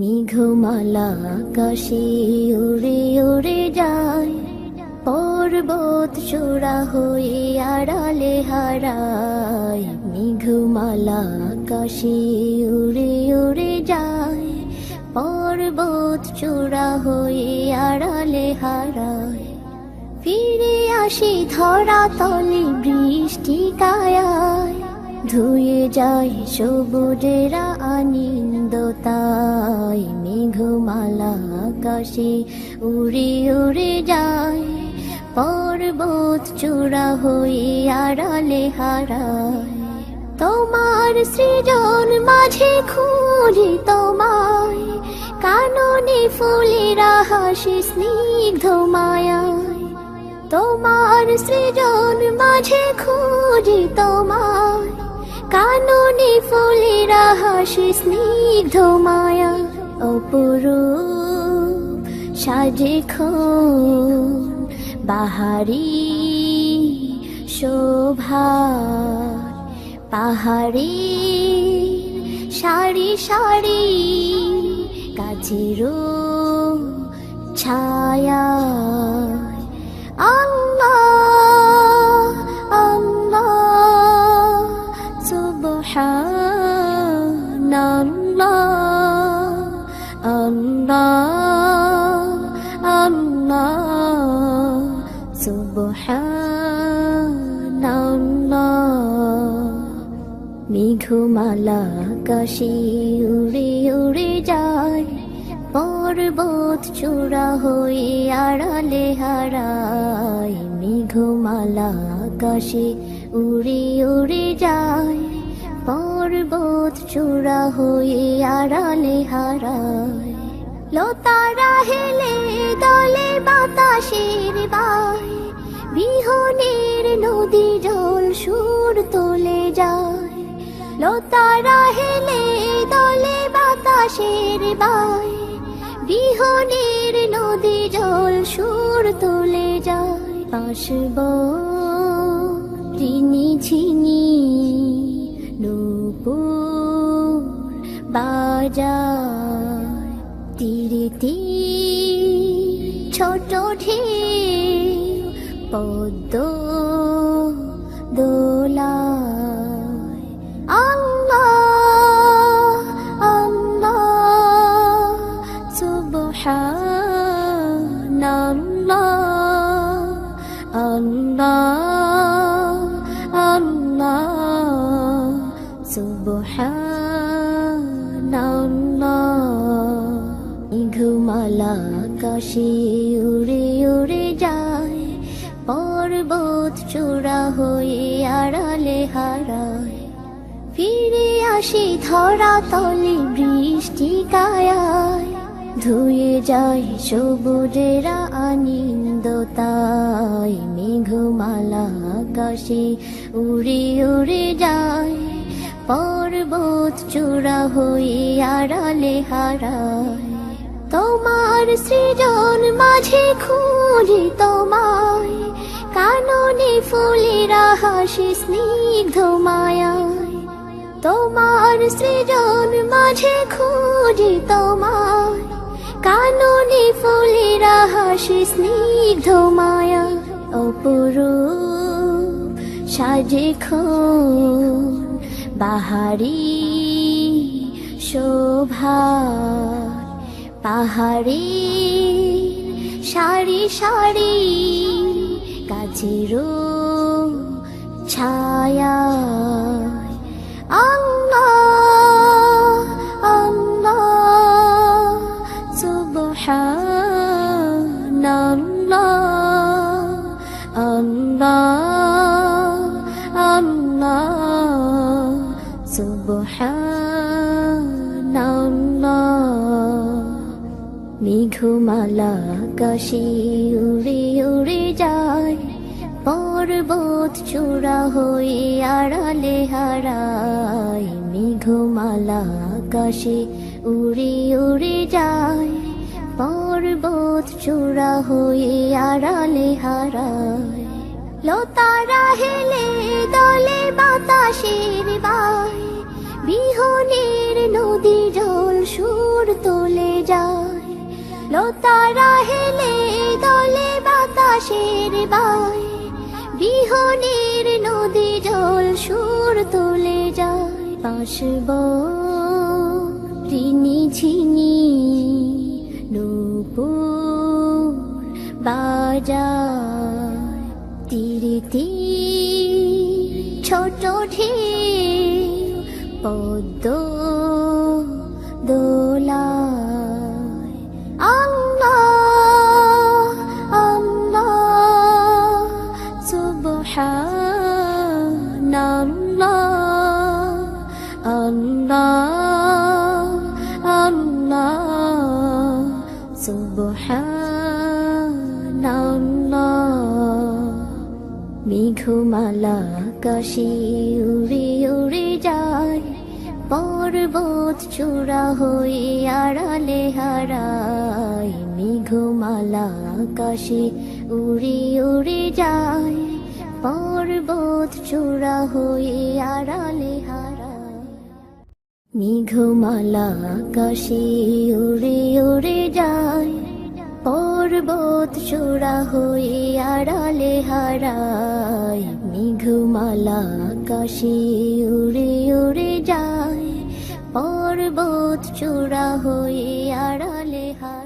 মেঘমালা আকাশে উড়ে উড়ে যায়, পর্বত চূড়া হয়ে আড়ালে হারায়। মেঘমালা আকাশে উড়ে উড়ে যায়, পর্বত চূড়া হয়ে আড়ালে হারায়। ফিরে আসি ধরা তলে বৃষ্টি কায়ায়, ধুয়ে যায় সবুজেরা আনন্দতায়। মেঘমালা আকাশে উড়ে উড়ে যায়, পর্বত চূড়া হয়ে আড়ালে হারায়। তোমার সৃজন মাঝে খুঁজি তোমায়, কাননে ফুলেরা হাসি স্নিগ্ধ মায়ায়। তোমার সৃজন মাঝে খুঁজি তোমায়, কাননে ফুলেরা হাসি স্নিগ্ধ মায়া। অপরূপ সাজে বাহারি শোভা, পাহাড়ি সারি সারি গাছেরও ছায়া। আল্লাহ আল্লাহ সুবহানাল্লাহ, আল্লাহ আল্লাহ সুবহানাল্লাহ। মেঘমালা আকাশে উড়ে উড়ে যায়, পর্বত চূড়া হয়ে আড়ালে হারায়। মেঘমালা আকাশে উড়ে উড়ে যায়, পর্বত চূড়া হয়ে আড়ালে হারায়। লতারা হেলে দলে বাতাসের বায়, বিহনের নদী জল সুর তোলে যায়। লতারা হেলে দলে বাতাসের বায়, বিহনের নদী জল সুর তোলে যায়। পাশব রিনি ঝিনি নূপুর বাজায়, তীরে তীর ছোট ঢেউ পদ্ম দোলায়। আল্লাহ আল্লাহ সুবহানাল্লাহ, আল্লাহ আল্লাহ সুবহানাল্লাহ। মেঘমালা আকাশে উড়ে উড়ে যায়, পর্বত চূড়া হয়ে আড়ালে হারায়। ফিরে আসি ধরা তলে বৃষ্টি কায়ায়, ধুয়ে যায় সবুজেরা আনন্দতায়। মেঘমালা আকাশে উড়ে উড়ে যায়, পর্বত চূড়া হয়ে আড়ালে হারায়। তোমার সৃজন মাঝে খুঁজি তোমায়, কাননে ফুলেরা হাসি স্নিগ্ধ মায়ায়। তোমার সৃজন মাঝে খুঁজি তোমায়, কাননে ফুলেরা হাসি স্নিগ্ধ মায়া। অপরূপ সাজে বাহারি শোভা, পাহাড়ি সারি সারি গাছেরও ছায়া। আল্লাহ আল্লাহ সুবহানাল্লাহ, আল্লাহ আল্লাহ সুবহানাল্লাহ। মেঘমালা আকাশে উড়ে উড়ে যায়, পর্বত চূড়া হয়ে আড়ালে হারায়। মেঘমালা আকাশে উড়ে উড়ে যায়, পর্বত চূড়া হয়ে আড়ালে হারায়। লতারা হেলে দলে বাতাসের বায়, বিহনের নদী জল সুর তোলে যায়, লতারা হেলে দলে বাতাসের বায়, বিহনের নদী জল সুর তুলে যায়। বাঁশব রিনি ঝিনি নূপুর বাজায়, তীরে তীর ছোট ঢেউ পদ্ম দোলায়। আল্লাহ আল্লাহ সুবহানাল্লাহ, আল্লাহ আল্লাহ সুবহানাল্লাহ। মেঘমালা আকাশে উড়ে উড়ে যায়, পর্বত চূড়া হয়ে আড়ালে হারায়। মেঘমালা আকাশে উড়ে উড়ে যায়, পর্বত চূড়া হয়ে আড়ালে হারায়। মেঘমালা আকাশে উড়ে উড়ে যায়, পর্বত চূড়া হয়ে আড়ালে হারায়। মেঘমালা আকাশে উড়ে উড়ে যায়, পর্বত চূড়া হয়ে আড়ালে হারায়।